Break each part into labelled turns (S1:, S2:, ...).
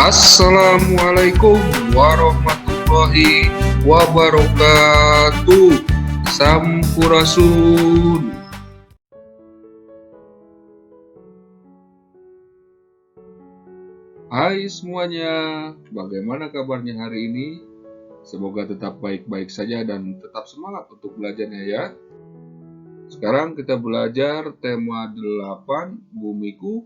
S1: Assalamualaikum warahmatullahi wabarakatuh. Sampurasun. Hai semuanya, bagaimana kabarnya hari ini? Semoga tetap baik-baik saja dan tetap semangat untuk belajarnya ya. Sekarang kita belajar tema 8, Bumiku,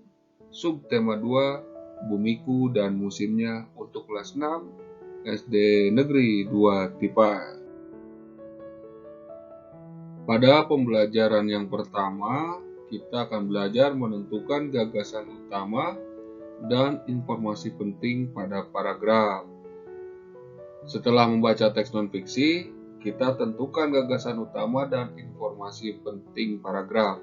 S1: subtema 2, Bumiku dan musimnya untuk kelas 6, SD Negeri 2 Tipa. Pada pembelajaran yang pertama, kita akan belajar menentukan gagasan utama dan informasi penting pada paragraf. Setelah membaca teks non-fiksi, kita tentukan gagasan utama dan informasi penting paragraf.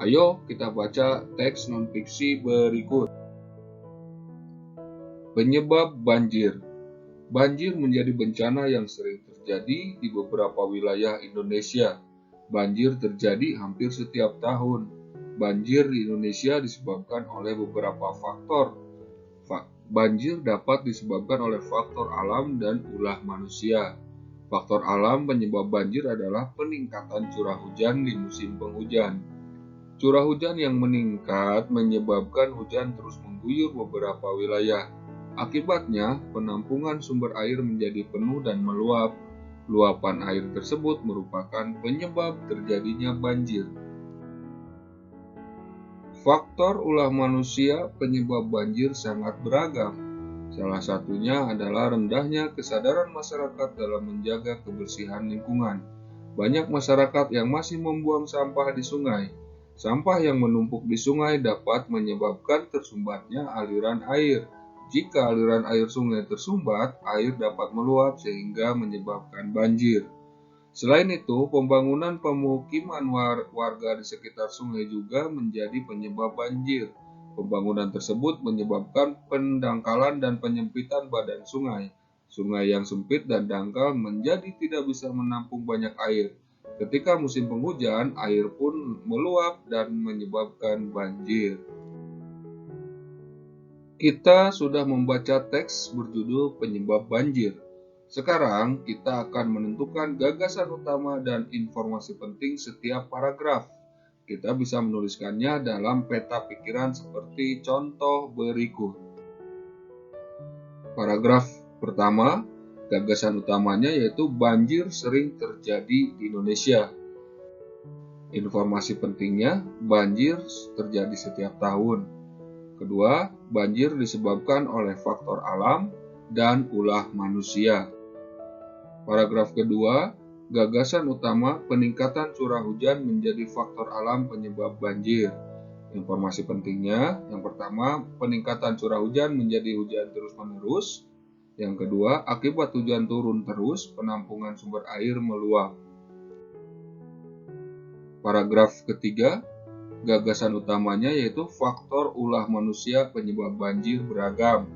S1: Ayo kita baca teks non-fiksi berikut. Penyebab banjir. Banjir menjadi bencana yang sering terjadi di beberapa wilayah Indonesia. Banjir terjadi hampir setiap tahun. Banjir di Indonesia disebabkan oleh beberapa faktor. Banjir dapat disebabkan oleh faktor alam dan ulah manusia. Faktor alam penyebab banjir adalah peningkatan curah hujan di musim penghujan. Curah hujan yang meningkat menyebabkan hujan terus mengguyur beberapa wilayah. Akibatnya, penampungan sumber air menjadi penuh dan meluap. Luapan air tersebut merupakan penyebab terjadinya banjir. Faktor ulah manusia penyebab banjir sangat beragam. Salah satunya adalah rendahnya kesadaran masyarakat dalam menjaga kebersihan lingkungan. Banyak masyarakat yang masih membuang sampah di sungai. Sampah yang menumpuk di sungai dapat menyebabkan tersumbatnya aliran air. Jika aliran air sungai tersumbat, air dapat meluap sehingga menyebabkan banjir. Selain itu, pembangunan pemukiman warga di sekitar sungai juga menjadi penyebab banjir. Pembangunan tersebut menyebabkan pendangkalan dan penyempitan badan sungai. Sungai yang sempit dan dangkal menjadi tidak bisa menampung banyak air. Ketika musim penghujan, air pun meluap dan menyebabkan banjir. Kita sudah membaca teks berjudul Penyebab Banjir. Sekarang kita akan menentukan gagasan utama dan informasi penting setiap paragraf. Kita bisa menuliskannya dalam peta pikiran seperti contoh berikut. Paragraf pertama, gagasan utamanya yaitu banjir sering terjadi di Indonesia. Informasi pentingnya, banjir terjadi setiap tahun. Kedua, banjir disebabkan oleh faktor alam dan ulah manusia. Paragraf kedua, gagasan utama peningkatan curah hujan menjadi faktor alam penyebab banjir. Informasi pentingnya, yang pertama, peningkatan curah hujan menjadi hujan terus-menerus. Yang kedua, akibat hujan turun terus, penampungan sumber air meluap. Paragraf ketiga, gagasan utamanya yaitu faktor ulah manusia penyebab banjir beragam.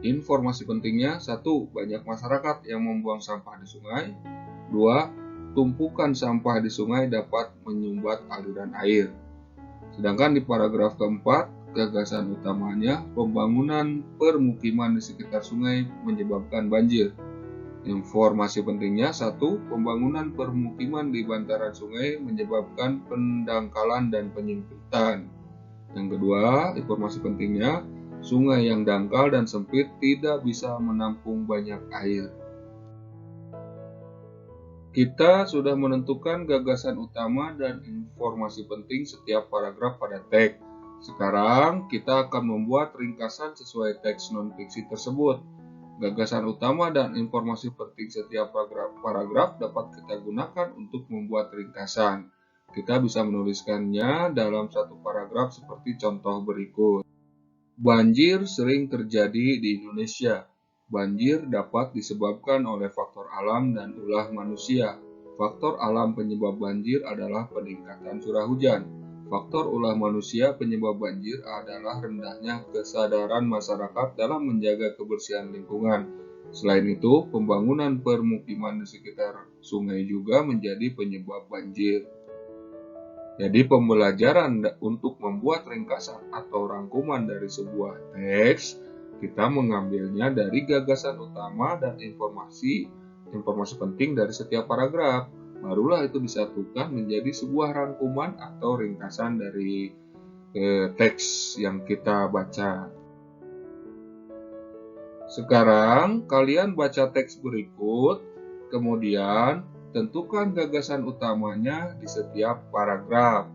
S1: Informasi pentingnya, 1. Banyak masyarakat yang membuang sampah di sungai. 2. Tumpukan sampah di sungai dapat menyumbat aliran air. Sedangkan di paragraf keempat, gagasan utamanya pembangunan permukiman di sekitar sungai menyebabkan banjir. Informasi pentingnya, 1. Pembangunan permukiman di bantaran sungai menyebabkan pendangkalan dan penyempitan. Yang kedua, informasi pentingnya, sungai yang dangkal dan sempit tidak bisa menampung banyak air. Kita sudah menentukan gagasan utama dan informasi penting setiap paragraf pada teks. Sekarang kita akan membuat ringkasan sesuai teks non-fiksi tersebut. Gagasan utama dan informasi penting setiap paragraf dapat kita gunakan untuk membuat ringkasan. Kita bisa menuliskannya dalam satu paragraf seperti contoh berikut. Banjir sering terjadi di Indonesia. Banjir dapat disebabkan oleh faktor alam dan ulah manusia. Faktor alam penyebab banjir adalah peningkatan curah hujan. Faktor ulah manusia penyebab banjir adalah rendahnya kesadaran masyarakat dalam menjaga kebersihan lingkungan. Selain itu, pembangunan permukiman di sekitar sungai juga menjadi penyebab banjir. Jadi pembelajaran untuk membuat ringkasan atau rangkuman dari sebuah teks, Kita mengambilnya dari gagasan utama dan informasi penting dari setiap paragraf. Barulah itu disatukan menjadi sebuah rangkuman atau ringkasan dari teks yang kita baca. Sekarang kalian baca teks berikut, kemudian tentukan gagasan utamanya di setiap paragraf.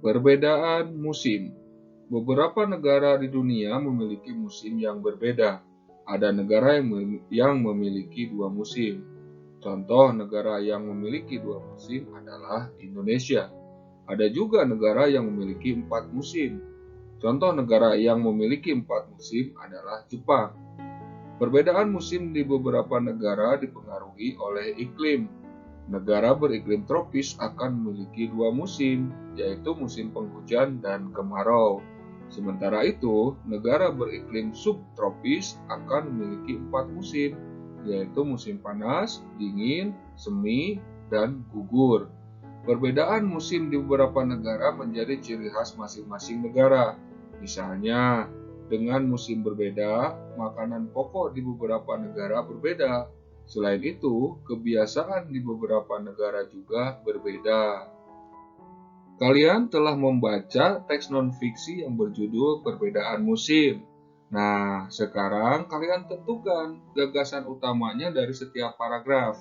S1: Perbedaan musim. Beberapa negara di dunia memiliki musim yang berbeda. Ada negara yang memiliki 2 musim. Contoh negara yang memiliki 2 musim adalah Indonesia. Ada juga negara yang memiliki 4 musim. Contoh negara yang memiliki 4 musim adalah Jepang. Perbedaan musim di beberapa negara dipengaruhi oleh iklim. Negara beriklim tropis akan memiliki 2 musim, yaitu musim penghujan dan kemarau. Sementara itu, negara beriklim subtropis akan memiliki 4 musim, yaitu musim panas, dingin, semi, dan gugur. Perbedaan musim di beberapa negara menjadi ciri khas masing-masing negara. Misalnya, dengan musim berbeda, makanan pokok di beberapa negara berbeda. Selain itu, kebiasaan di beberapa negara juga berbeda. Kalian telah membaca teks non-fiksi yang berjudul Perbedaan Musim. Nah, sekarang kalian tentukan gagasan utamanya dari setiap paragraf.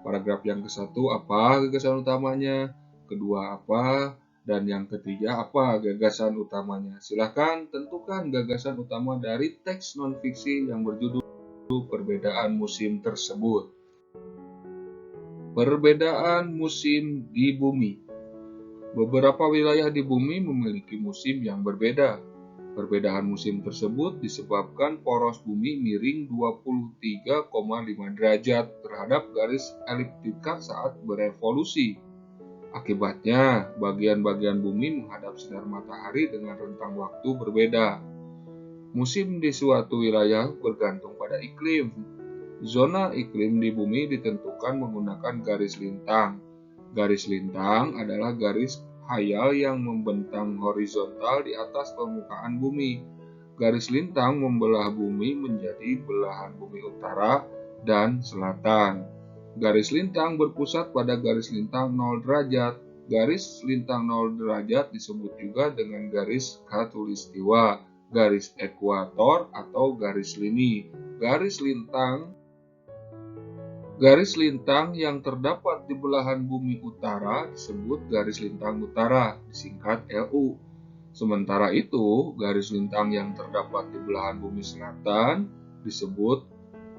S1: Paragraf yang ke-1 apa gagasan utamanya, kedua apa, dan yang ketiga apa gagasan utamanya. Silahkan tentukan gagasan utama dari teks non-fiksi yang berjudul Perbedaan Musim tersebut. Perbedaan musim di bumi. Beberapa wilayah di bumi memiliki musim yang berbeda. Perbedaan musim tersebut disebabkan poros bumi miring 23,5 derajat terhadap garis eliptika saat berevolusi. Akibatnya, bagian-bagian bumi menghadap sinar matahari dengan rentang waktu berbeda. Musim di suatu wilayah bergantung pada iklim. Zona iklim di bumi ditentukan menggunakan garis lintang. Garis lintang adalah garis khayal yang membentang horizontal di atas permukaan bumi. Garis lintang membelah bumi menjadi belahan bumi utara dan selatan. Garis lintang berpusat pada garis lintang 0 derajat. Garis lintang 0 derajat disebut juga dengan garis khatulistiwa, garis ekuator atau garis lini. Garis lintang yang terdapat di belahan bumi utara disebut garis lintang utara, disingkat LU. Sementara itu, garis lintang yang terdapat di belahan bumi selatan disebut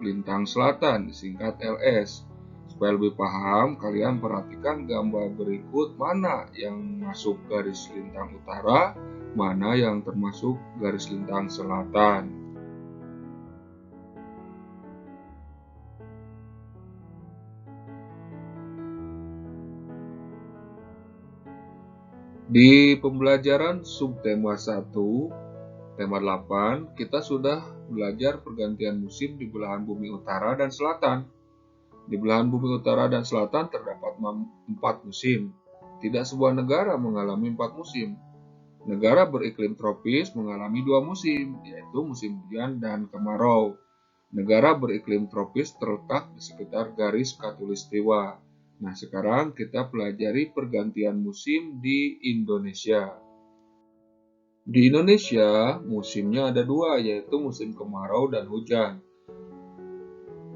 S1: lintang selatan, disingkat LS. Supaya lebih paham, kalian perhatikan gambar berikut mana yang masuk garis lintang utara, mana yang termasuk garis lintang selatan. Di pembelajaran subtema 1, tema 8, kita sudah belajar pergantian musim di belahan bumi utara dan selatan. Di belahan bumi utara dan selatan terdapat 4 musim. Tidak sebuah negara mengalami 4 musim. Negara beriklim tropis mengalami 2 musim, yaitu musim hujan dan kemarau. Negara beriklim tropis terletak di sekitar garis khatulistiwa. Nah, sekarang kita pelajari pergantian musim di Indonesia. Di Indonesia, musimnya ada 2, yaitu musim kemarau dan hujan.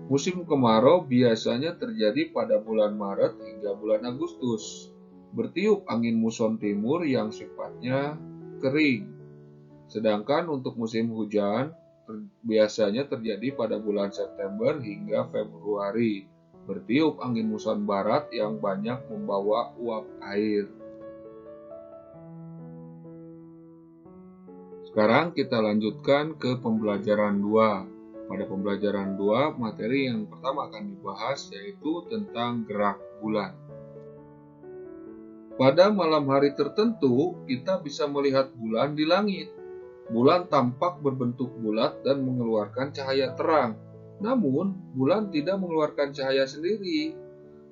S1: Musim kemarau biasanya terjadi pada bulan Maret hingga bulan Agustus. Bertiup angin muson timur yang sifatnya kering. Sedangkan untuk musim hujan biasanya terjadi pada bulan September hingga Februari. Bertiup angin muson barat yang banyak membawa uap air. Sekarang kita lanjutkan ke pembelajaran 2. Pada pembelajaran 2, materi yang pertama akan dibahas yaitu tentang gerak bulan. Pada malam hari tertentu, kita bisa melihat bulan di langit. Bulan tampak berbentuk bulat dan mengeluarkan cahaya terang. Namun, bulan tidak mengeluarkan cahaya sendiri.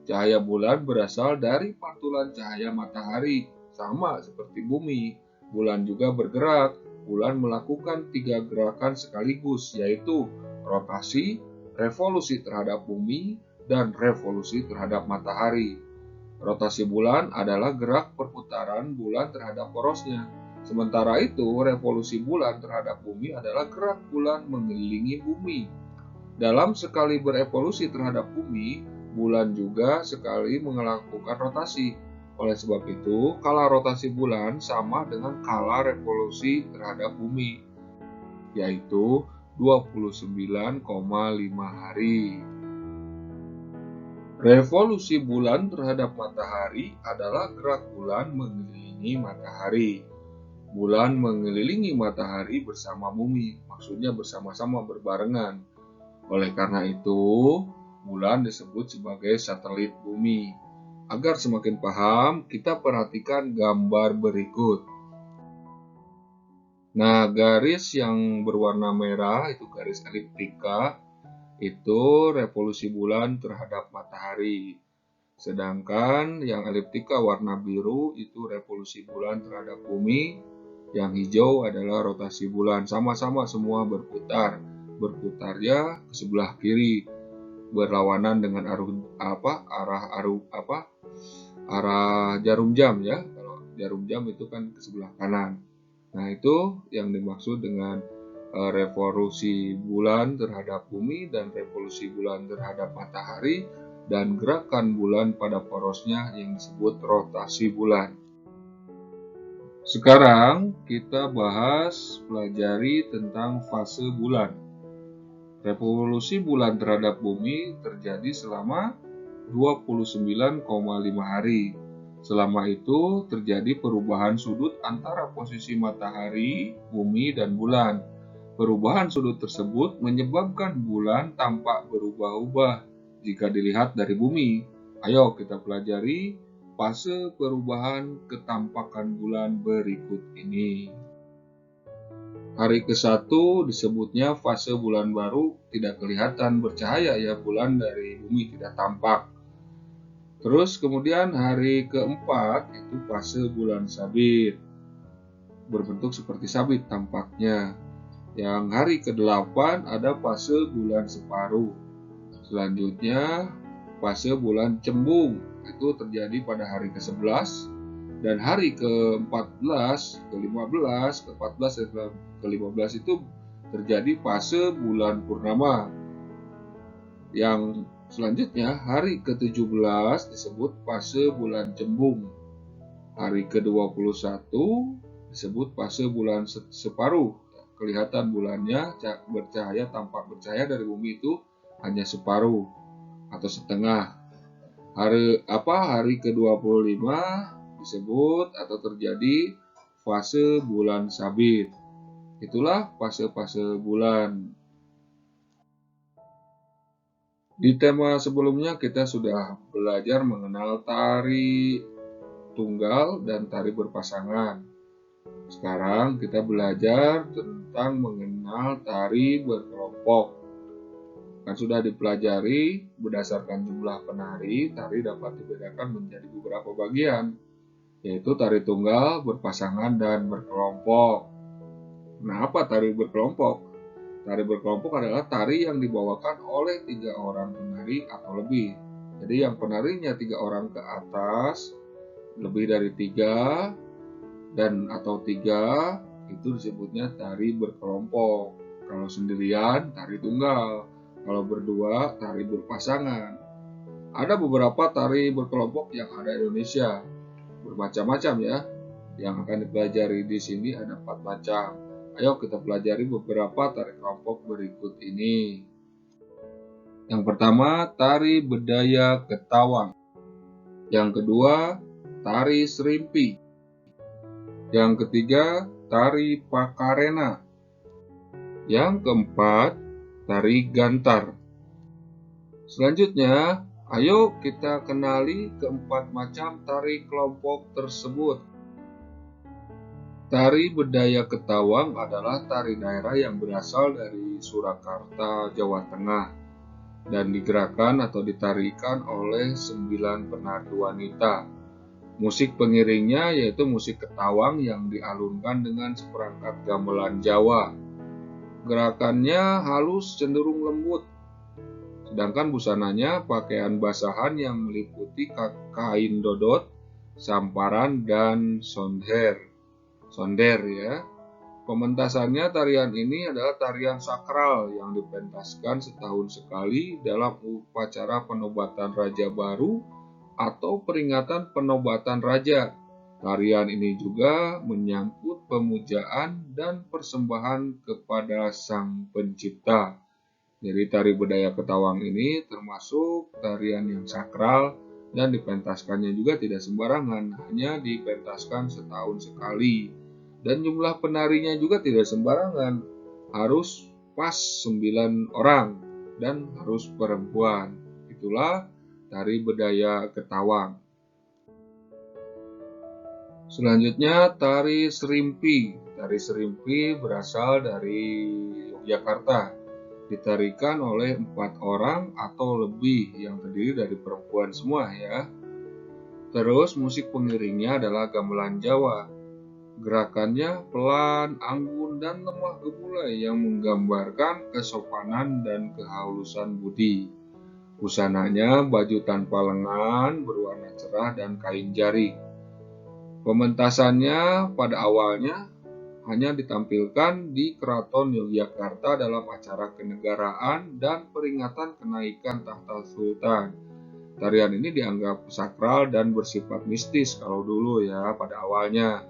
S1: Cahaya bulan berasal dari pantulan cahaya matahari, sama seperti bumi. Bulan juga bergerak. bulan melakukan 3 gerakan sekaligus, yaitu rotasi, revolusi terhadap bumi, dan revolusi terhadap matahari. Rotasi bulan adalah gerak perputaran bulan terhadap porosnya. Sementara itu, revolusi bulan terhadap bumi adalah gerak bulan mengelilingi bumi. Dalam sekali berevolusi terhadap bumi, bulan juga sekali melakukan rotasi. Oleh sebab itu, kala rotasi bulan sama dengan kala revolusi terhadap bumi, yaitu 29,5 hari. Revolusi bulan terhadap matahari adalah gerak bulan mengelilingi matahari. Bulan mengelilingi matahari bersama bumi, maksudnya bersama-sama berbarengan. Oleh karena itu, bulan disebut sebagai satelit bumi. Agar semakin paham, kita perhatikan gambar berikut. Nah, garis yang berwarna merah itu garis eliptika, itu revolusi bulan terhadap matahari. Sedangkan yang eliptika warna biru itu revolusi bulan terhadap bumi. Yang hijau adalah rotasi bulan. Sama-sama semua berputar. Berputarnya ke sebelah kiri, berlawanan dengan arah jarum jam ya. Kalau jarum jam itu kan ke sebelah kanan. Nah, itu yang dimaksud dengan revolusi bulan terhadap bumi dan revolusi bulan terhadap matahari, dan gerakan bulan pada porosnya yang disebut rotasi bulan. Sekarang kita pelajari tentang fase bulan. Revolusi bulan terhadap bumi terjadi selama 29,5 hari. Selama itu terjadi perubahan sudut antara posisi matahari, bumi, dan bulan. Perubahan sudut tersebut menyebabkan bulan tampak berubah-ubah jika dilihat dari bumi. Ayo kita pelajari fase perubahan ketampakan bulan berikut ini. Hari ke-1 disebutnya fase bulan baru, tidak kelihatan bercahaya ya, bulan dari bumi tidak tampak. Terus kemudian hari ke-4 itu fase bulan sabit, berbentuk seperti sabit tampaknya. Yang hari ke-8 ada fase bulan separuh. Selanjutnya fase bulan cembung, itu terjadi pada hari ke-11. Dan hari ke-14, ke-15, ke-14, dan ke-15 itu terjadi fase bulan purnama. Yang selanjutnya hari ke-17 disebut fase bulan cembung. Hari ke-21 disebut fase bulan separuh. Kelihatan bulannya bercahaya, tampak bercahaya dari bumi itu hanya separuh atau setengah. Hari ke-25 disebut atau terjadi fase bulan sabit. Itulah fase-fase bulan. Di tema sebelumnya kita sudah belajar mengenal tari tunggal dan tari berpasangan. Sekarang kita belajar tentang mengenal tari berkelompok. Kan sudah dipelajari berdasarkan jumlah penari, tari dapat dibedakan menjadi beberapa bagian, yaitu tari tunggal, berpasangan, dan berkelompok. Nah, apa tari berkelompok? Tari berkelompok adalah tari yang dibawakan oleh 3 orang penari atau lebih. Jadi yang penarinya 3 orang ke atas, lebih dari 3, dan atau 3, itu disebutnya tari berkelompok. Kalau sendirian, tari tunggal. Kalau berdua, tari berpasangan. Ada beberapa tari berkelompok yang ada di Indonesia, bermacam-macam ya. Yang akan dipelajari di sini ada 4 macam. Ayo kita pelajari beberapa tari kelompok berikut ini. Yang pertama, tari bedaya ketawang. Yang kedua, tari serimpi. Yang ketiga, tari pakarena. Yang keempat, tari gantar. Selanjutnya, ayo kita kenali keempat macam tari kelompok tersebut. Tari bedaya ketawang adalah tari daerah yang berasal dari Surakarta, Jawa Tengah, dan digerakkan atau ditarikan oleh 9 penari wanita. Musik pengiringnya yaitu musik ketawang yang dialunkan dengan seperangkat gamelan Jawa. Gerakannya halus cenderung lembut, sedangkan busananya pakaian basahan yang meliputi kain dodot, samparan, dan sonder ya. Pementasannya tarian ini adalah tarian sakral yang dipentaskan setahun sekali dalam upacara penobatan raja baru atau peringatan penobatan raja. Tarian ini juga menyangkut pemujaan dan persembahan kepada Sang Pencipta. Jadi tari budaya Ketawang ini termasuk tarian yang sakral dan dipentaskannya juga tidak sembarangan, hanya dipentaskan setahun sekali. Dan jumlah penarinya juga tidak sembarangan, harus pas 9 orang dan harus perempuan. Itulah tari budaya Ketawang. Selanjutnya tari serimpi. Tari serimpi berasal dari Yogyakarta. Ditarikan oleh 4 orang atau lebih yang terdiri dari perempuan semua ya. Terus musik pengiringnya adalah gamelan Jawa. Gerakannya pelan, anggun, dan lemah gemulai yang menggambarkan kesopanan dan kehalusan budi. Busananya baju tanpa lengan berwarna cerah dan kain jaring. Pementasannya pada awalnya hanya ditampilkan di Keraton Yogyakarta dalam acara kenegaraan dan peringatan kenaikan tahta sultan. Tarian ini dianggap sakral dan bersifat mistis kalau dulu ya pada awalnya.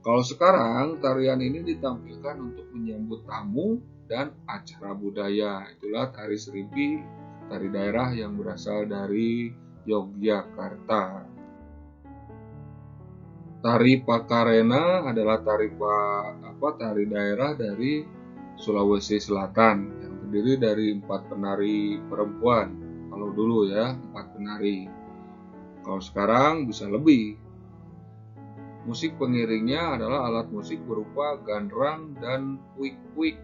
S1: Kalau sekarang, tarian ini ditampilkan untuk menyambut tamu dan acara budaya. Itulah tari serimpi, tari daerah yang berasal dari Yogyakarta. Tari Pakarena adalah tari daerah dari Sulawesi Selatan yang terdiri dari 4 penari perempuan. Kalau dulu ya, 4 penari. Kalau sekarang bisa lebih. Musik pengiringnya adalah alat musik berupa gandrang dan puik-puik.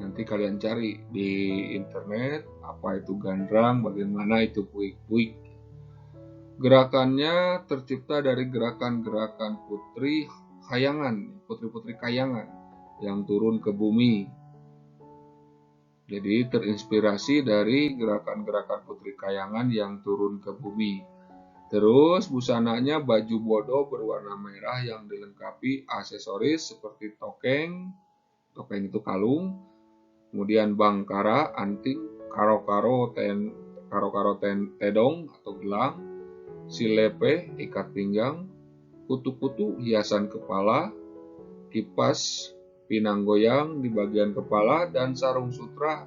S1: Nanti kalian cari di internet apa itu gandrang, bagaimana itu puik-puik. Gerakannya tercipta dari gerakan-gerakan putri-putri kayangan yang turun ke bumi. Jadi terinspirasi dari gerakan-gerakan putri kayangan yang turun ke bumi. Terus busananya baju bodo berwarna merah yang dilengkapi aksesoris seperti tokeng itu kalung, kemudian bangkara, anting, karo-karo tedong atau gelang, silepe, ikat pinggang, kutu-kutu, hiasan kepala, kipas, pinang goyang di bagian kepala, dan sarung sutra.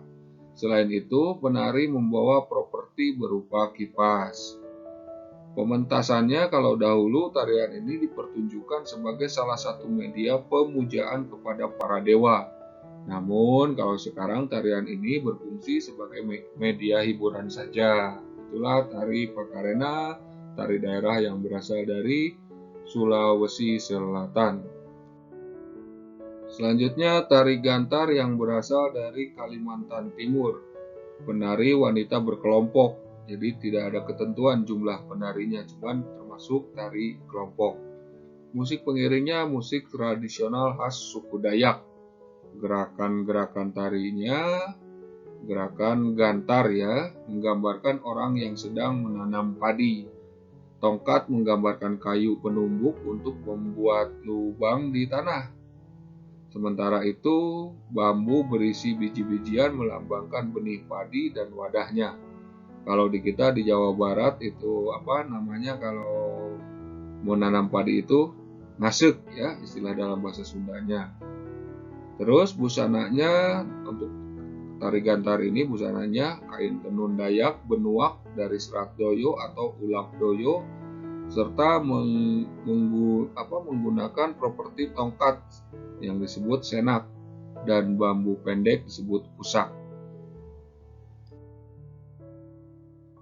S1: Selain itu, penari membawa properti berupa kipas. Pementasannya kalau dahulu tarian ini dipertunjukkan sebagai salah satu media pemujaan kepada para dewa. Namun kalau sekarang tarian ini berfungsi sebagai media hiburan saja. Itulah tari Pakarena, tari daerah yang berasal dari Sulawesi Selatan. Selanjutnya tari gantar yang berasal dari Kalimantan Timur. Penari wanita berkelompok. Jadi tidak ada ketentuan jumlah penarinya, cuman termasuk tari kelompok. Musik pengiringnya musik tradisional khas suku Dayak. Gerakan-gerakan tarinya, gerakan gantar ya, menggambarkan orang yang sedang menanam padi. Tongkat menggambarkan kayu penumbuk untuk membuat lubang di tanah. Sementara itu, bambu berisi biji-bijian melambangkan benih padi dan wadahnya. Kalau di kita di Jawa Barat itu kalau mau nanam padi itu ngasek ya istilah dalam bahasa Sundanya. Terus busananya untuk tari gantar ini busananya kain tenun Dayak benuak dari serat doyo atau ulap doyo serta menggunakan properti tongkat yang disebut senak dan bambu pendek disebut kusak.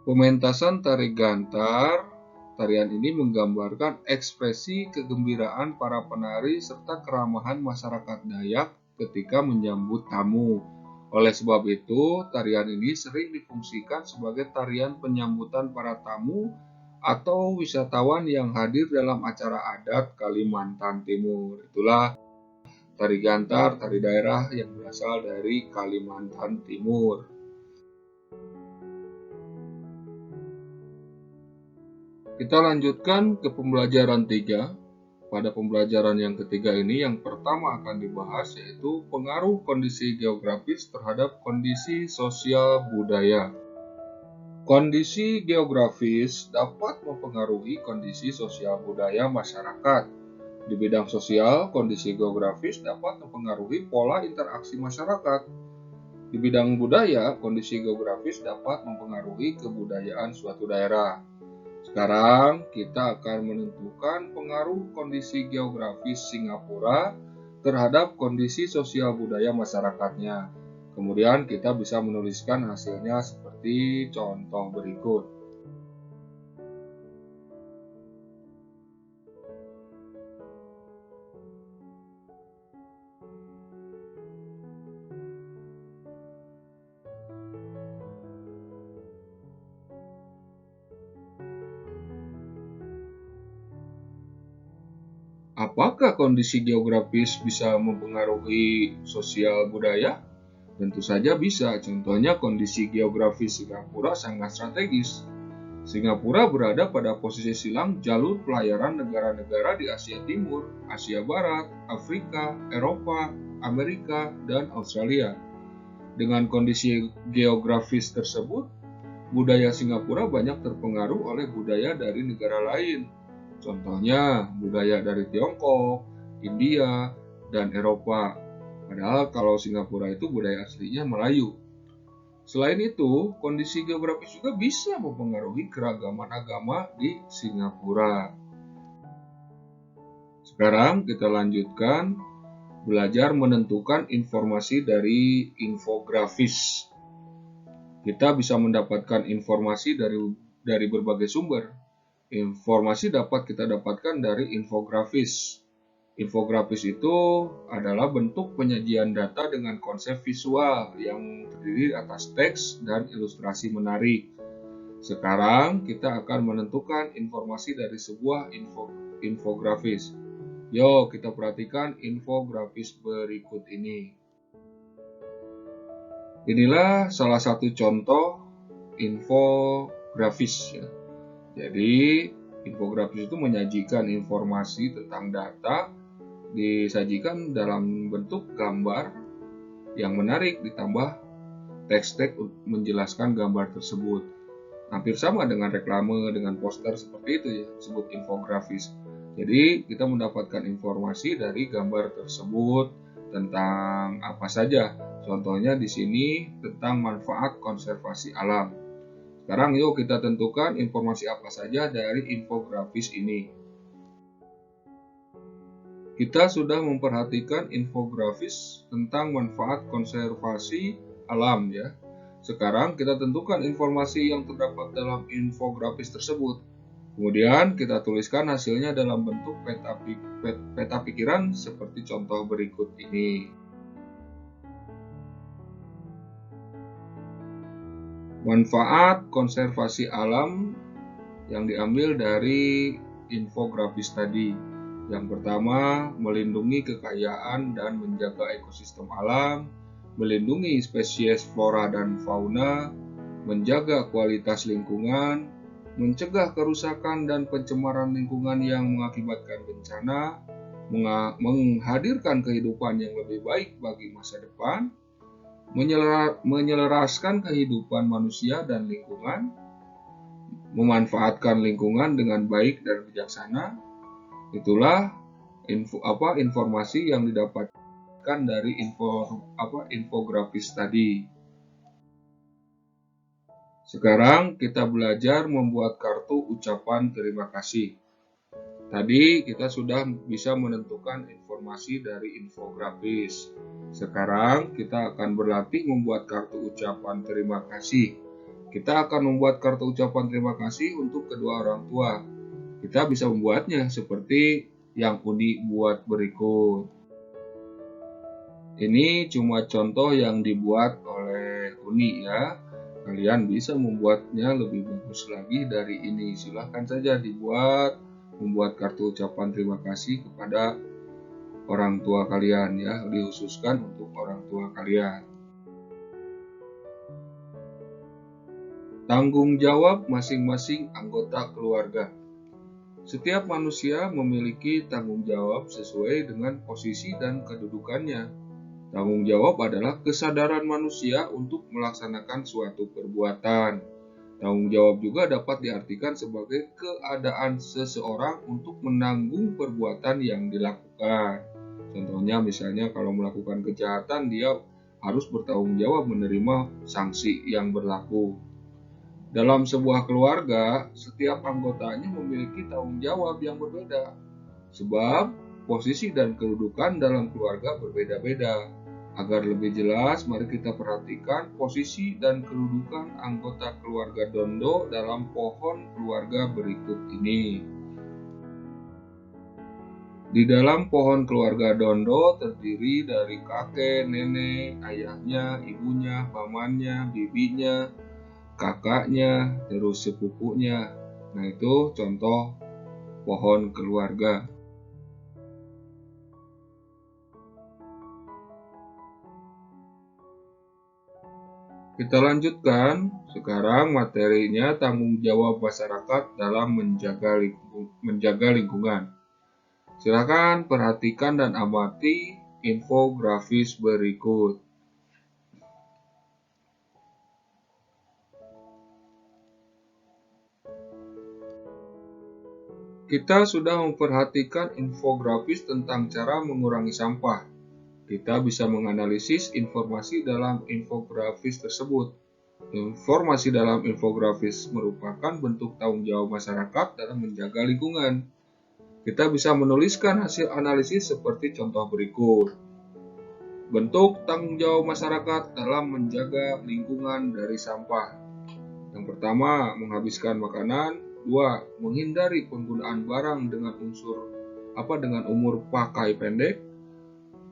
S1: Pementasan tari gantar, tarian ini menggambarkan ekspresi kegembiraan para penari serta keramahan masyarakat Dayak ketika menyambut tamu. Oleh sebab itu, tarian ini sering difungsikan sebagai tarian penyambutan para tamu atau wisatawan yang hadir dalam acara adat Kalimantan Timur. Itulah tari gantar, tari daerah yang berasal dari Kalimantan Timur. Kita lanjutkan ke pembelajaran 3. Pada pembelajaran yang ketiga ini, yang pertama akan dibahas yaitu pengaruh kondisi geografis terhadap kondisi sosial budaya. Kondisi geografis dapat mempengaruhi kondisi sosial budaya masyarakat. Di bidang sosial, kondisi geografis dapat mempengaruhi pola interaksi masyarakat. Di bidang budaya, kondisi geografis dapat mempengaruhi kebudayaan suatu daerah. Sekarang kita akan menentukan pengaruh kondisi geografis Singapura terhadap kondisi sosial budaya masyarakatnya. Kemudian kita bisa menuliskan hasilnya seperti contoh berikut. Apakah kondisi geografis bisa mempengaruhi sosial budaya? Tentu saja bisa. Contohnya kondisi geografis Singapura sangat strategis. Singapura berada pada posisi silang jalur pelayaran negara-negara di Asia Timur, Asia Barat, Afrika, Eropa, Amerika, dan Australia. Dengan kondisi geografis tersebut, budaya Singapura banyak terpengaruh oleh budaya dari negara lain. Contohnya budaya dari Tiongkok, India, dan Eropa. Padahal kalau Singapura itu budaya aslinya Melayu. Selain itu, kondisi geografis juga bisa mempengaruhi keragaman agama di Singapura. Sekarang kita lanjutkan belajar menentukan informasi dari infografis. Kita bisa mendapatkan informasi dari berbagai sumber. Informasi dapat kita dapatkan dari infografis. Infografis itu adalah bentuk penyajian data dengan konsep visual yang terdiri atas teks dan ilustrasi menarik. Sekarang kita akan menentukan informasi dari sebuah infografis. Yuk kita perhatikan infografis berikut ini. Inilah salah satu contoh infografis ya. Jadi infografis itu menyajikan informasi tentang data disajikan dalam bentuk gambar yang menarik ditambah teks-teks menjelaskan gambar tersebut. Hampir sama dengan reklame, dengan poster seperti itu ya, disebut infografis. Jadi kita mendapatkan informasi dari gambar tersebut tentang apa saja. Contohnya di sini tentang manfaat konservasi alam. Sekarang yuk kita tentukan informasi apa saja dari infografis ini. Kita sudah memperhatikan infografis tentang manfaat konservasi alam ya. Sekarang kita tentukan informasi yang terdapat dalam infografis tersebut. Kemudian kita tuliskan hasilnya dalam bentuk peta pikiran seperti contoh berikut ini. Manfaat konservasi alam yang diambil dari infografis tadi. Yang pertama, melindungi kekayaan dan menjaga ekosistem alam, melindungi spesies flora dan fauna, menjaga kualitas lingkungan, mencegah kerusakan dan pencemaran lingkungan yang mengakibatkan bencana, menghadirkan kehidupan yang lebih baik bagi masa depan, menyelaraskan kehidupan manusia dan lingkungan, memanfaatkan lingkungan dengan baik dan bijaksana. Itulah informasi yang didapatkan dari infografis tadi. Sekarang kita belajar membuat kartu ucapan terima kasih. Tadi kita sudah bisa menentukan informasi dari infografis. Sekarang kita akan berlatih membuat kartu ucapan terima kasih. Kita akan membuat kartu ucapan terima kasih untuk kedua orang tua. Kita bisa membuatnya seperti yang Uni buat berikut. Ini cuma contoh yang dibuat oleh Uni ya. Kalian bisa membuatnya lebih bagus lagi dari ini. Silahkan saja membuat kartu ucapan terima kasih kepada orang tua kalian ya, dikhususkan untuk orang tua kalian. Tanggung jawab masing-masing anggota keluarga. Setiap manusia memiliki tanggung jawab sesuai dengan posisi dan kedudukannya. Tanggung jawab adalah kesadaran manusia untuk melaksanakan suatu perbuatan. Tanggung jawab juga dapat diartikan sebagai keadaan seseorang untuk menanggung perbuatan yang dilakukan. Contohnya misalnya kalau melakukan kejahatan, dia harus bertanggung jawab menerima sanksi yang berlaku. Dalam sebuah keluarga, setiap anggotanya memiliki tanggung jawab yang berbeda, sebab posisi dan kedudukan dalam keluarga berbeda-beda. Agar lebih jelas, mari kita perhatikan posisi dan kedudukan anggota keluarga Dondo dalam pohon keluarga berikut ini. Di dalam pohon keluarga Dondo terdiri dari kakek, nenek, ayahnya, ibunya, pamannya, bibinya, kakaknya, terus sepupunya. Nah, itu contoh pohon keluarga. Kita lanjutkan. Sekarang materinya tanggung jawab masyarakat dalam menjaga lingkungan. Silakan perhatikan dan amati infografis berikut. Kita sudah memperhatikan infografis tentang cara mengurangi sampah. Kita bisa menganalisis informasi dalam infografis tersebut. Informasi dalam infografis merupakan bentuk tanggung jawab masyarakat dalam menjaga lingkungan. Kita bisa menuliskan hasil analisis seperti contoh berikut. Bentuk tanggung jawab masyarakat dalam menjaga lingkungan dari sampah. Yang pertama, menghabiskan makanan. 2. Menghindari penggunaan barang dengan umur pakai pendek.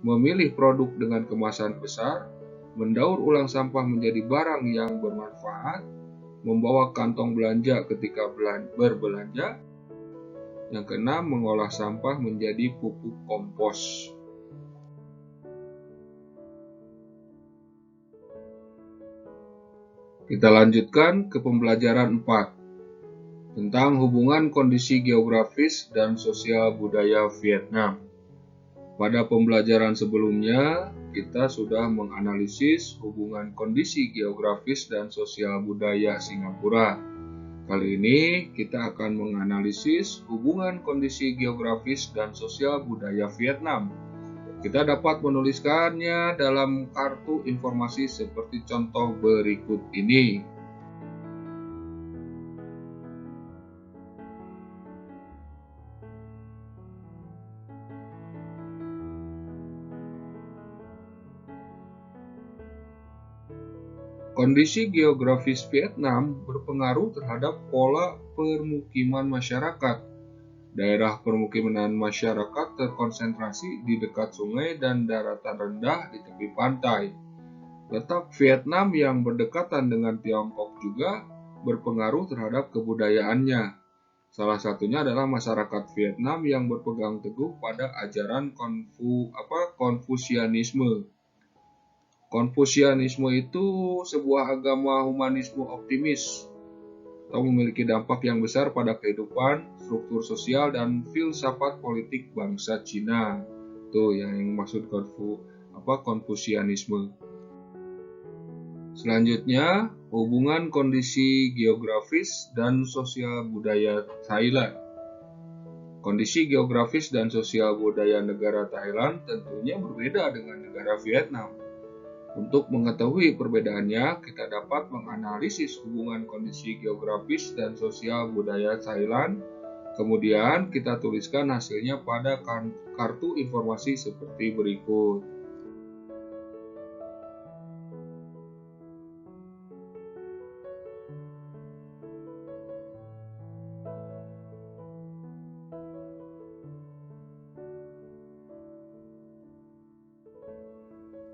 S1: Memilih produk dengan kemasan besar. Mendaur ulang sampah menjadi barang yang bermanfaat. Membawa kantong belanja ketika berbelanja. Yang keenam, mengolah sampah menjadi pupuk kompos. Kita lanjutkan ke pembelajaran 4 tentang hubungan kondisi geografis dan sosial budaya Vietnam. Pada pembelajaran sebelumnya, kita sudah menganalisis hubungan kondisi geografis dan sosial budaya Singapura. Kali ini kita akan menganalisis hubungan kondisi geografis dan sosial budaya Vietnam. Kita dapat menuliskannya dalam kartu informasi seperti contoh berikut ini. Kondisi geografis Vietnam berpengaruh terhadap pola permukiman masyarakat. Daerah permukiman masyarakat terkonsentrasi di dekat sungai dan daratan rendah di tepi pantai. Letak Vietnam yang berdekatan dengan Tiongkok juga berpengaruh terhadap kebudayaannya. Salah satunya adalah masyarakat Vietnam yang berpegang teguh pada ajaran Konfusianisme. Konfusianisme itu sebuah agama humanisme optimis atau memiliki dampak yang besar pada kehidupan, struktur sosial, dan filsafat politik bangsa Cina. Itu yang maksud Konfusianisme. Selanjutnya, hubungan kondisi geografis dan sosial budaya Thailand. Kondisi geografis dan sosial budaya negara Thailand tentunya berbeda dengan negara Vietnam. Untuk mengetahui perbedaannya, kita dapat menganalisis hubungan kondisi geografis dan sosial budaya Thailand. Kemudian kita tuliskan hasilnya pada kartu informasi seperti berikut.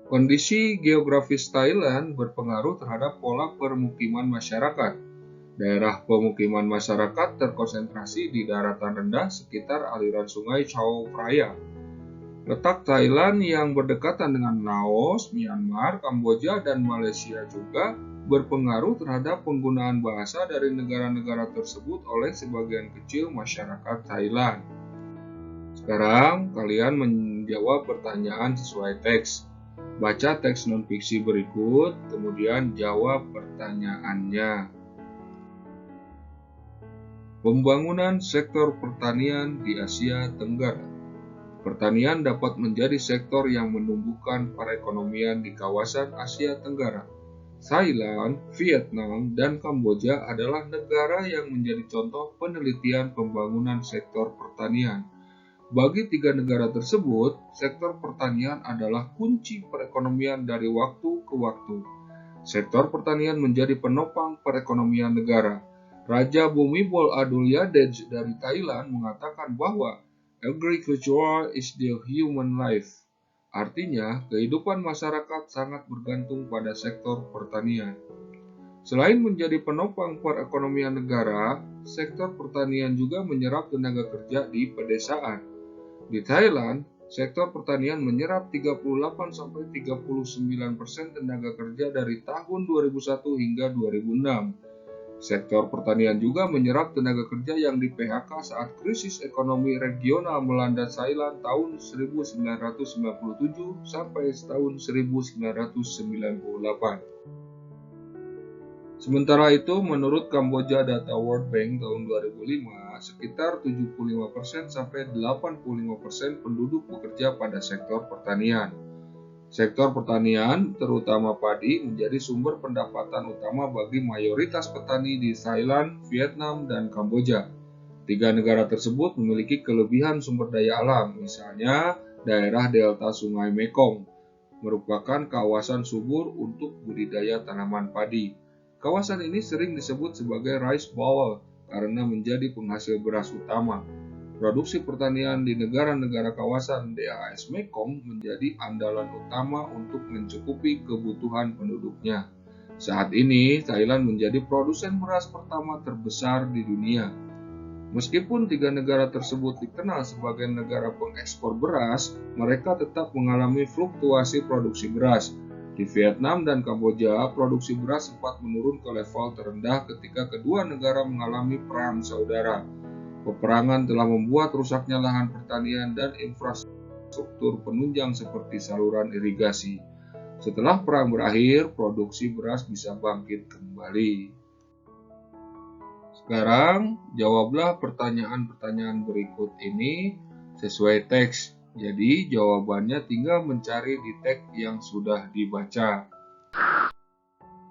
S1: Kondisi geografis Thailand berpengaruh terhadap pola permukiman masyarakat. Daerah pemukiman masyarakat terkonsentrasi di daratan rendah sekitar aliran sungai Chao Phraya. Letak Thailand yang berdekatan dengan Laos, Myanmar, Kamboja, dan Malaysia juga berpengaruh terhadap penggunaan bahasa dari negara-negara tersebut oleh sebagian kecil masyarakat Thailand. Sekarang, kalian menjawab pertanyaan sesuai teks. Baca teks non-fiksi berikut, kemudian jawab pertanyaannya. Pembangunan sektor pertanian di Asia Tenggara. Pertanian dapat menjadi sektor yang menumbuhkan perekonomian di kawasan Asia Tenggara. Thailand, Vietnam, dan Kamboja adalah negara yang menjadi contoh penelitian pembangunan sektor pertanian. Bagi tiga negara tersebut, sektor pertanian adalah kunci perekonomian dari waktu ke waktu. Sektor pertanian menjadi penopang perekonomian negara. Raja Bhumibol Adulyadej dari Thailand mengatakan bahwa agriculture is the human life. Artinya, kehidupan masyarakat sangat bergantung pada sektor pertanian. Selain menjadi penopang perekonomian negara, sektor pertanian juga menyerap tenaga kerja di pedesaan. Di Thailand, sektor pertanian menyerap 38-39% tenaga kerja dari tahun 2001 hingga 2006. Sektor pertanian juga menyerap tenaga kerja yang di PHK saat krisis ekonomi regional melanda Thailand tahun 1997 sampai tahun 1998. Sementara itu, menurut Kamboja Data World Bank tahun 2005, sekitar 75% sampai 85% penduduk bekerja pada sektor pertanian. Sektor pertanian, terutama padi, menjadi sumber pendapatan utama bagi mayoritas petani di Thailand, Vietnam, dan Kamboja. Tiga negara tersebut memiliki kelebihan sumber daya alam, misalnya daerah delta Sungai Mekong, merupakan kawasan subur untuk budidaya tanaman padi. Kawasan ini sering disebut sebagai rice bowl karena menjadi penghasil beras utama. Produksi pertanian di negara-negara kawasan DAS Mekong menjadi andalan utama untuk mencukupi kebutuhan penduduknya. Saat ini, Thailand menjadi produsen beras pertama terbesar di dunia. Meskipun tiga negara tersebut dikenal sebagai negara pengekspor beras, mereka tetap mengalami fluktuasi produksi beras. Di Vietnam dan Kamboja, produksi beras sempat menurun ke level terendah ketika kedua negara mengalami perang saudara. Peperangan telah membuat rusaknya lahan pertanian dan infrastruktur penunjang seperti saluran irigasi. Setelah perang berakhir, produksi beras bisa bangkit kembali. Sekarang, jawablah pertanyaan-pertanyaan berikut ini sesuai teks. Jadi, jawabannya tinggal mencari di teks yang sudah dibaca.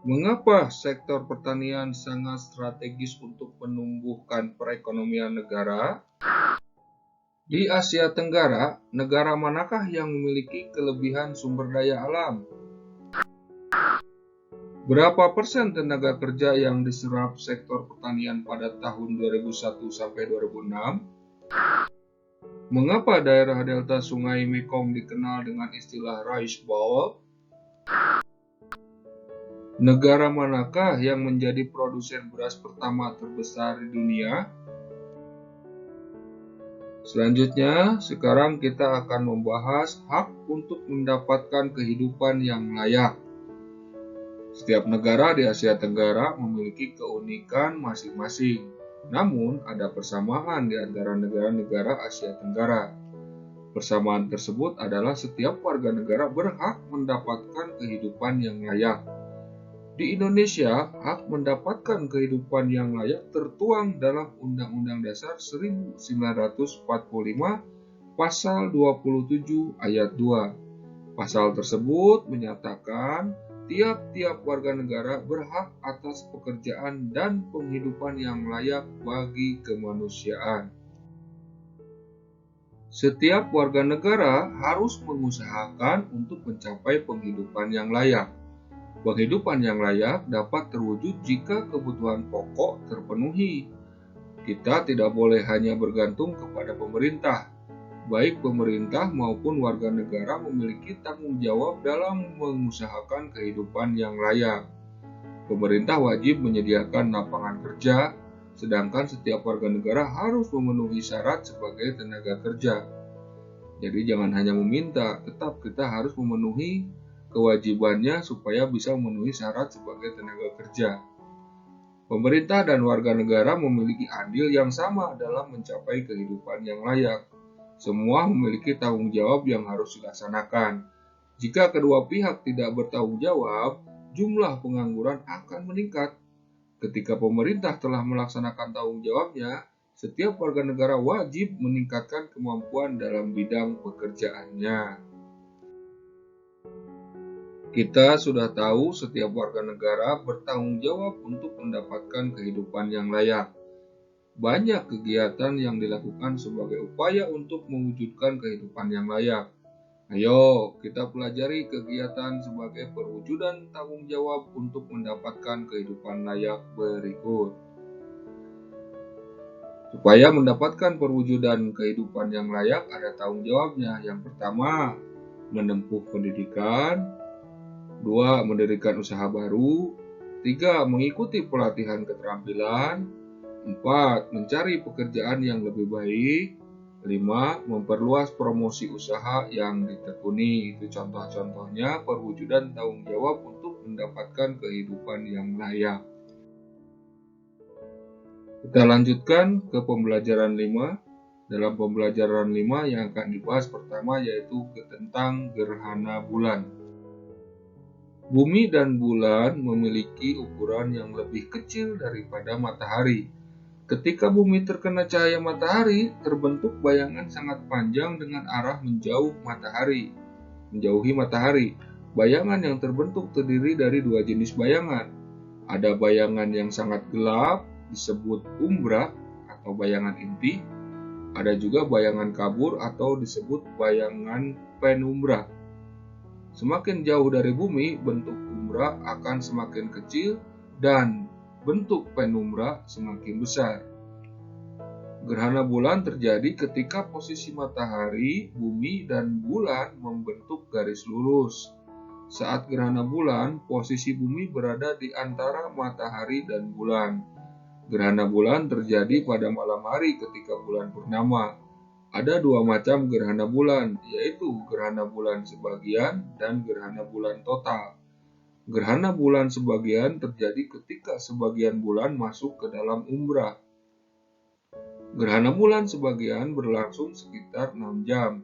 S1: Mengapa sektor pertanian sangat strategis untuk menumbuhkan perekonomian negara? Di Asia Tenggara, negara manakah yang memiliki kelebihan sumber daya alam? Berapa persen tenaga kerja yang diserap sektor pertanian pada tahun 2001 sampai 2006? Mengapa daerah delta Sungai Mekong dikenal dengan istilah rice bowl? Negara manakah yang menjadi produsen beras pertama terbesar di dunia? Selanjutnya, sekarang kita akan membahas hak untuk mendapatkan kehidupan yang layak. Setiap negara di Asia Tenggara memiliki keunikan masing-masing, namun ada persamaan di antara negara-negara Asia Tenggara. Persamaan tersebut adalah setiap warga negara berhak mendapatkan kehidupan yang layak. Di Indonesia, hak mendapatkan kehidupan yang layak tertuang dalam Undang-Undang Dasar 1945 Pasal 27 Ayat 2. Pasal tersebut menyatakan tiap-tiap warga negara berhak atas pekerjaan dan penghidupan yang layak bagi kemanusiaan. Setiap warga negara harus mengusahakan untuk mencapai penghidupan yang layak. Penghidupan yang layak dapat terwujud jika kebutuhan pokok terpenuhi. Kita tidak boleh hanya bergantung kepada pemerintah. baik pemerintah maupun warga negara memiliki tanggung jawab dalam mengusahakan kehidupan yang layak. Pemerintah wajib menyediakan lapangan kerja, sedangkan setiap warga negara harus memenuhi syarat sebagai tenaga kerja. Jadi jangan hanya meminta, tetap kita harus memenuhi kewajibannya supaya bisa memenuhi syarat sebagai tenaga kerja. Pemerintah dan warga negara memiliki andil yang sama dalam mencapai kehidupan yang layak. Semua memiliki tanggung jawab yang harus dilaksanakan. Jika kedua pihak tidak bertanggung jawab, jumlah pengangguran akan meningkat. Ketika pemerintah telah melaksanakan tanggung jawabnya, setiap warga negara wajib meningkatkan kemampuan dalam bidang pekerjaannya. Kita sudah tahu setiap warga negara bertanggung jawab untuk mendapatkan kehidupan yang layak. Banyak kegiatan yang dilakukan sebagai upaya untuk mewujudkan kehidupan yang layak. Ayo, kita pelajari kegiatan sebagai perwujudan tanggung jawab untuk mendapatkan kehidupan layak berikut. Supaya mendapatkan perwujudan kehidupan yang layak, ada tanggung jawabnya. Yang pertama, menempuh pendidikan. 2. Mendirikan usaha baru. 3. Mengikuti pelatihan keterampilan. 4. Mencari pekerjaan yang lebih baik. 5. Memperluas promosi usaha yang ditekuni. Itu contoh-contohnya perwujudan tanggung jawab untuk mendapatkan kehidupan yang layak. Kita lanjutkan ke pembelajaran 5. Dalam pembelajaran 5 yang akan dibahas pertama yaitu tentang gerhana bulan. Bumi dan bulan memiliki ukuran yang lebih kecil daripada matahari. Ketika bumi terkena cahaya matahari, terbentuk bayangan sangat panjang dengan arah menjauhi matahari. Bayangan yang terbentuk terdiri dari dua jenis bayangan. Ada bayangan yang sangat gelap, disebut umbra atau bayangan inti. Ada juga bayangan kabur atau disebut bayangan penumbra. Semakin jauh dari bumi, bentuk umbra akan semakin kecil dan bentuk penumbra semakin besar. Gerhana bulan terjadi ketika posisi matahari, bumi, dan bulan membentuk garis lurus. Saat gerhana bulan, posisi bumi berada di antara matahari dan bulan. Gerhana bulan terjadi pada malam hari ketika bulan purnama. Ada dua macam gerhana bulan, yaitu gerhana bulan sebagian dan gerhana bulan total. Gerhana bulan sebagian terjadi ketika sebagian bulan masuk ke dalam umbra. Gerhana bulan sebagian berlangsung sekitar 6 jam.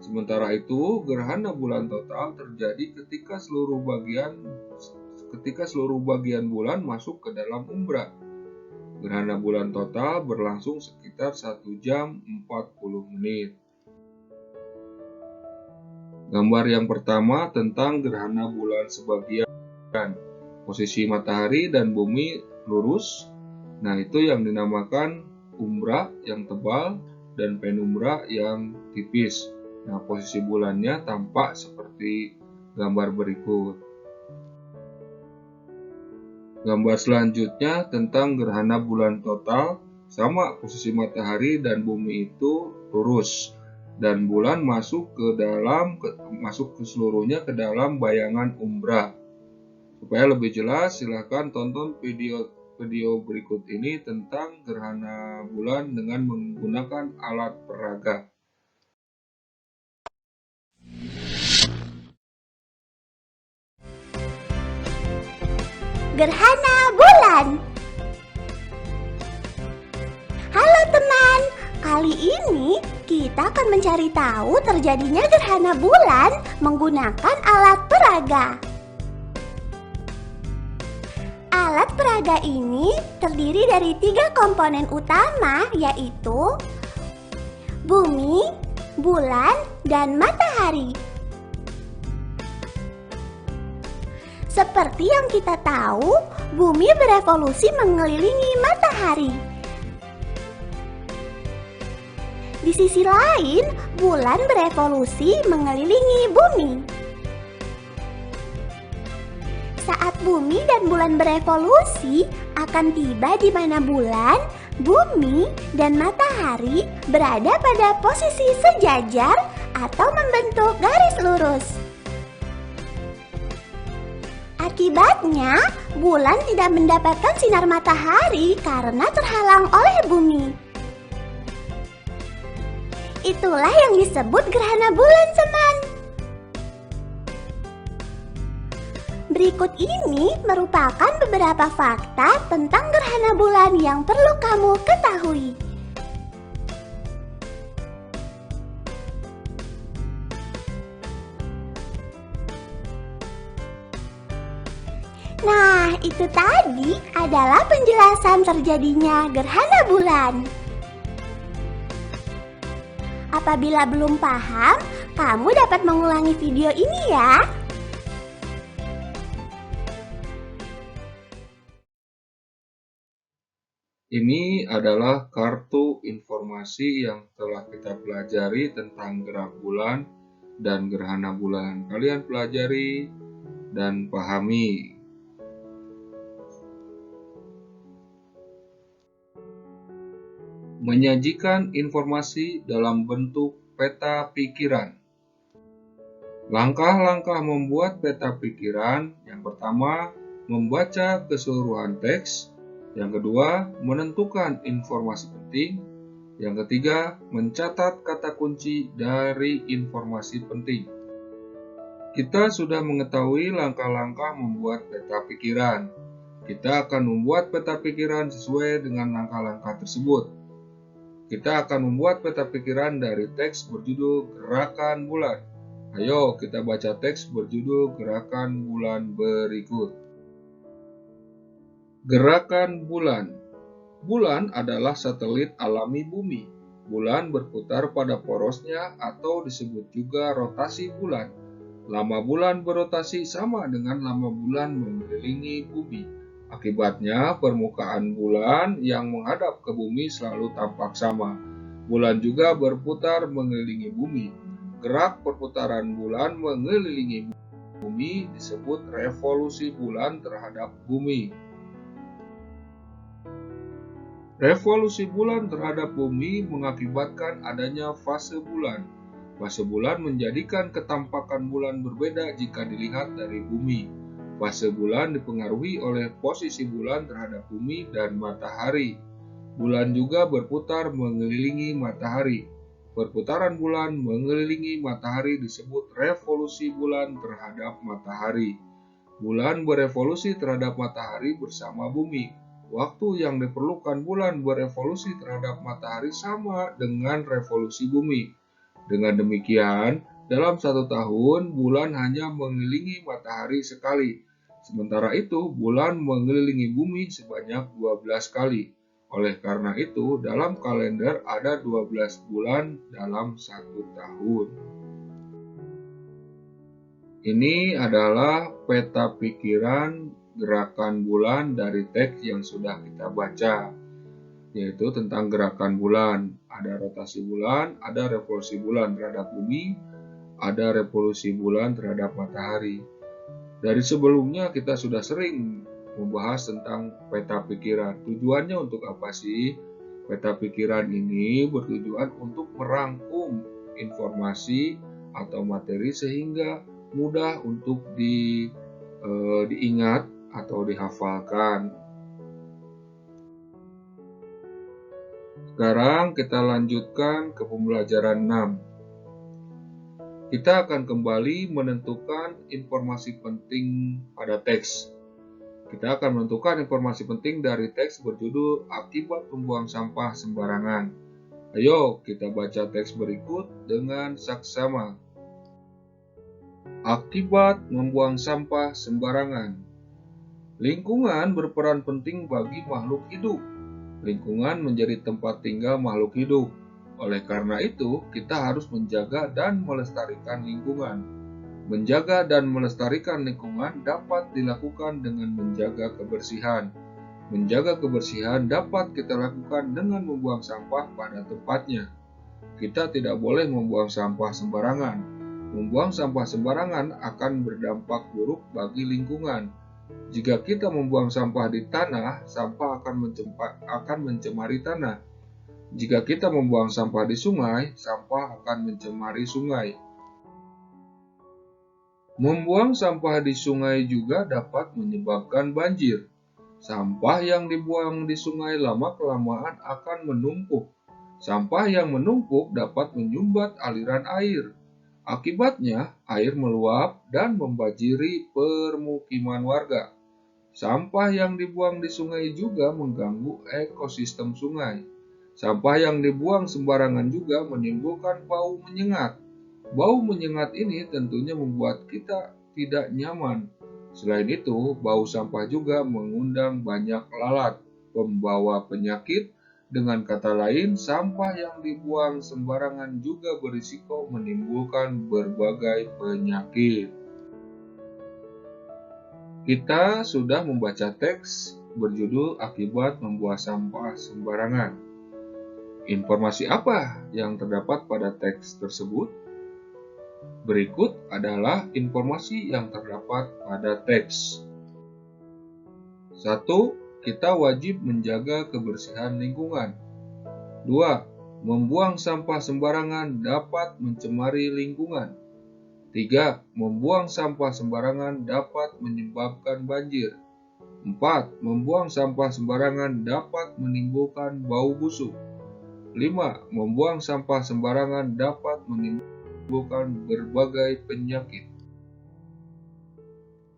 S1: Sementara itu, gerhana bulan total terjadi ketika seluruh bagian bulan masuk ke dalam umbra. Gerhana bulan total berlangsung sekitar 1 jam 40 menit. Gambar yang pertama tentang gerhana bulan sebagian. Posisi matahari dan bumi lurus. Nah, itu yang dinamakan umbra yang tebal dan penumbra yang tipis. Nah, posisi bulannya tampak seperti gambar berikut. Gambar selanjutnya tentang gerhana bulan total. Sama, posisi matahari dan bumi itu lurus dan bulan masuk seluruhnya ke dalam bayangan umbra. Supaya lebih jelas, silakan tonton video berikut ini tentang gerhana bulan dengan menggunakan alat peraga.
S2: Gerhana bulan. Halo teman, kali ini kita akan mencari tahu terjadinya gerhana bulan menggunakan alat peraga. Alat peraga ini terdiri dari 3 komponen utama, yaitu bumi, bulan, dan matahari. Seperti yang kita tahu, bumi berevolusi mengelilingi matahari. Di sisi lain, bulan berevolusi mengelilingi bumi. Saat bumi dan bulan berevolusi, akan tiba di mana bulan Bumi dan matahari berada pada posisi sejajar atau membentuk garis lurus. Akibatnya, bulan tidak mendapatkan sinar matahari karena terhalang oleh bumi. Itulah yang disebut gerhana bulan, teman. Berikut ini merupakan beberapa fakta tentang gerhana bulan yang perlu kamu ketahui. Nah, itu tadi adalah penjelasan terjadinya gerhana bulan. Apabila belum paham, kamu dapat mengulangi video ini ya.
S1: Ini adalah kartu informasi yang telah kita pelajari tentang gerak bulan dan gerhana bulan. Kalian pelajari dan pahami. Menyajikan informasi dalam bentuk peta pikiran. Langkah-langkah membuat peta pikiran: yang pertama, membaca keseluruhan teks; yang kedua, menentukan informasi penting; yang ketiga, mencatat kata kunci dari informasi penting. Kita sudah mengetahui langkah-langkah membuat peta pikiran. Kita akan membuat peta pikiran sesuai dengan langkah-langkah tersebut. Kita akan membuat peta pikiran dari teks berjudul Gerakan Bulan. Ayo kita baca teks berjudul Gerakan Bulan berikut. Gerakan Bulan. Bulan adalah satelit alami bumi. Bulan berputar pada porosnya atau disebut juga rotasi bulan. Lama bulan berotasi sama dengan lama bulan mengelilingi bumi. Akibatnya, permukaan bulan yang menghadap ke bumi selalu tampak sama. Bulan juga berputar mengelilingi bumi. Gerak perputaran bulan mengelilingi bumi disebut revolusi bulan terhadap bumi. Revolusi bulan terhadap bumi mengakibatkan adanya fase bulan. Fase bulan menjadikan ketampakan bulan berbeda jika dilihat dari bumi. Fase bulan dipengaruhi oleh posisi bulan terhadap bumi dan matahari. Bulan juga berputar mengelilingi matahari. Perputaran bulan mengelilingi matahari disebut revolusi bulan terhadap matahari. Bulan berevolusi terhadap matahari bersama bumi. Waktu yang diperlukan bulan berevolusi terhadap matahari sama dengan revolusi bumi. Dengan demikian, dalam 1 tahun, bulan hanya mengelilingi matahari sekali. Sementara itu, bulan mengelilingi bumi sebanyak 12 kali. Oleh karena itu, dalam kalender ada 12 bulan dalam 1 tahun. Ini adalah peta pikiran gerakan bulan dari teks yang sudah kita baca, yaitu tentang gerakan bulan. Ada rotasi bulan, ada revolusi bulan terhadap bumi, ada revolusi bulan terhadap matahari. Dari sebelumnya kita sudah sering membahas tentang peta pikiran. Tujuannya untuk apa sih? Peta pikiran ini bertujuan untuk merangkum informasi atau materi sehingga mudah untuk diingat atau dihafalkan. Sekarang kita lanjutkan ke pembelajaran 6. Kita akan kembali menentukan informasi penting pada teks. Kita akan menentukan informasi penting dari teks berjudul Akibat Membuang Sampah Sembarangan. Ayo kita baca teks berikut dengan saksama. Akibat membuang sampah sembarangan. Lingkungan berperan penting bagi makhluk hidup. Lingkungan menjadi tempat tinggal makhluk hidup. Oleh karena itu, kita harus menjaga dan melestarikan lingkungan. Menjaga dan melestarikan lingkungan dapat dilakukan dengan menjaga kebersihan. Menjaga kebersihan dapat kita lakukan dengan membuang sampah pada tempatnya. Kita tidak boleh membuang sampah sembarangan. Membuang sampah sembarangan akan berdampak buruk bagi lingkungan. Jika kita membuang sampah di tanah, sampah akan mencemari tanah. Jika kita membuang sampah di sungai, sampah akan mencemari sungai. Membuang sampah di sungai juga dapat menyebabkan banjir. Sampah yang dibuang di sungai lama-kelamaan akan menumpuk. Sampah yang menumpuk dapat menyumbat aliran air. Akibatnya, air meluap dan membanjiri permukiman warga. Sampah yang dibuang di sungai juga mengganggu ekosistem sungai. Sampah yang dibuang sembarangan juga menimbulkan bau menyengat. Bau menyengat ini tentunya membuat kita tidak nyaman. Selain itu, bau sampah juga mengundang banyak lalat, pembawa penyakit. Dengan kata lain, sampah yang dibuang sembarangan juga berisiko menimbulkan berbagai penyakit. Kita sudah membaca teks berjudul Akibat Membuang Sampah Sembarangan. Informasi apa yang terdapat pada teks tersebut? Berikut adalah informasi yang terdapat pada teks. 1. Kita wajib menjaga kebersihan lingkungan. 2. Membuang sampah sembarangan dapat mencemari lingkungan. 3. Membuang sampah sembarangan dapat menyebabkan banjir. 4. Membuang sampah sembarangan dapat menimbulkan bau busuk. 5. Membuang sampah sembarangan dapat menimbulkan berbagai penyakit.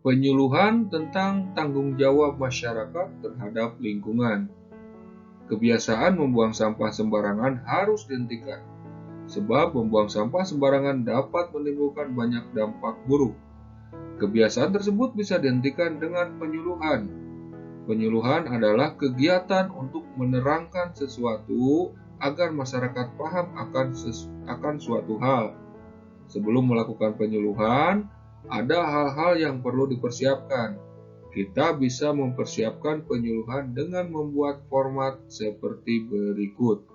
S1: Penyuluhan tentang tanggung jawab masyarakat terhadap lingkungan. Kebiasaan membuang sampah sembarangan harus dihentikan, sebab membuang sampah sembarangan dapat menimbulkan banyak dampak buruk. Kebiasaan tersebut bisa dihentikan dengan penyuluhan. Penyuluhan adalah kegiatan untuk menerangkan sesuatu agar masyarakat paham akan suatu hal. Sebelum melakukan penyuluhan, ada hal-hal yang perlu dipersiapkan. Kita bisa mempersiapkan penyuluhan dengan membuat format seperti berikut.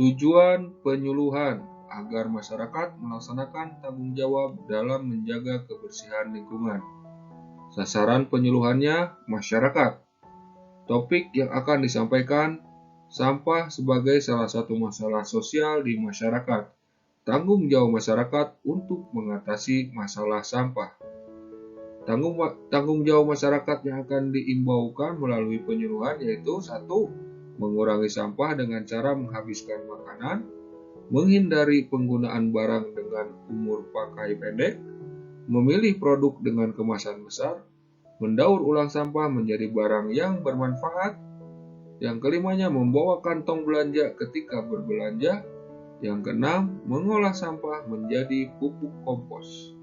S1: Tujuan penyuluhan agar masyarakat melaksanakan tanggung jawab dalam menjaga kebersihan lingkungan. Sasaran penyuluhannya masyarakat. Topik yang akan disampaikan, sampah sebagai salah satu masalah sosial di masyarakat. Tanggung jawab masyarakat untuk mengatasi masalah sampah. Tanggung jawab masyarakat yang akan diimbaukan melalui penyuluhan yaitu 1. Mengurangi sampah dengan cara menghabiskan makanan, menghindari penggunaan barang dengan umur pakai pendek, memilih produk dengan kemasan besar, mendaur ulang sampah menjadi barang yang bermanfaat. Yang kelimanya, membawa kantong belanja ketika berbelanja. Yang keenam, mengolah sampah menjadi pupuk kompos.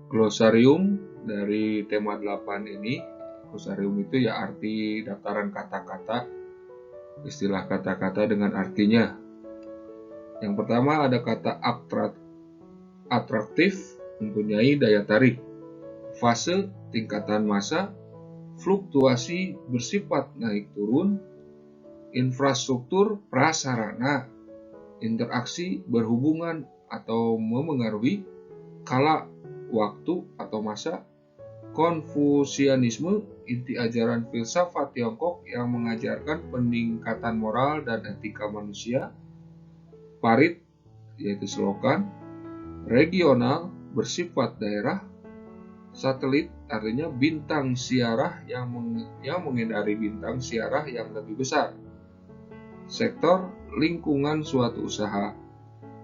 S1: Glosarium dari tema 8 ini. Glosarium itu ya arti daftaran kata-kata, istilah kata-kata dengan artinya. Yang pertama ada kata atraktif, mempunyai daya tarik. Fase, tingkatan massa. Fluktuasi, bersifat naik turun. Infrastruktur, prasarana. Interaksi, berhubungan atau memengaruhi. Kala, waktu atau masa. Konfusianisme, inti ajaran filsafat Tiongkok yang mengajarkan peningkatan moral dan etika manusia. Parit, yaitu selokan. Regional, bersifat daerah. Satelit, artinya bintang siarah yang menghindari bintang siarah yang lebih besar. Sektor, lingkungan suatu usaha.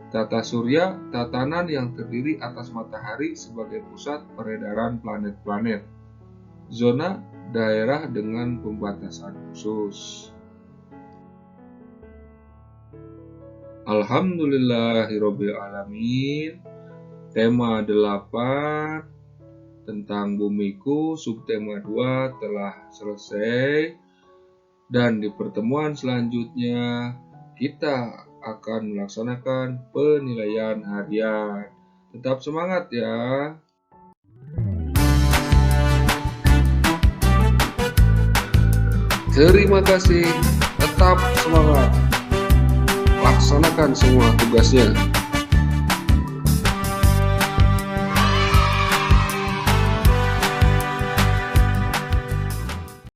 S1: Tata surya, tatanan yang terdiri atas matahari sebagai pusat peredaran planet-planet. Zona, daerah dengan pembatasan khusus. Alhamdulillahirobbilalamin. Tema 8 tentang bumiku, subtema 2 telah selesai. Dan di pertemuan selanjutnya kita akan melaksanakan penilaian harian. Tetap semangat ya. Terima kasih, tetap semangat. Laksanakan semua tugasnya.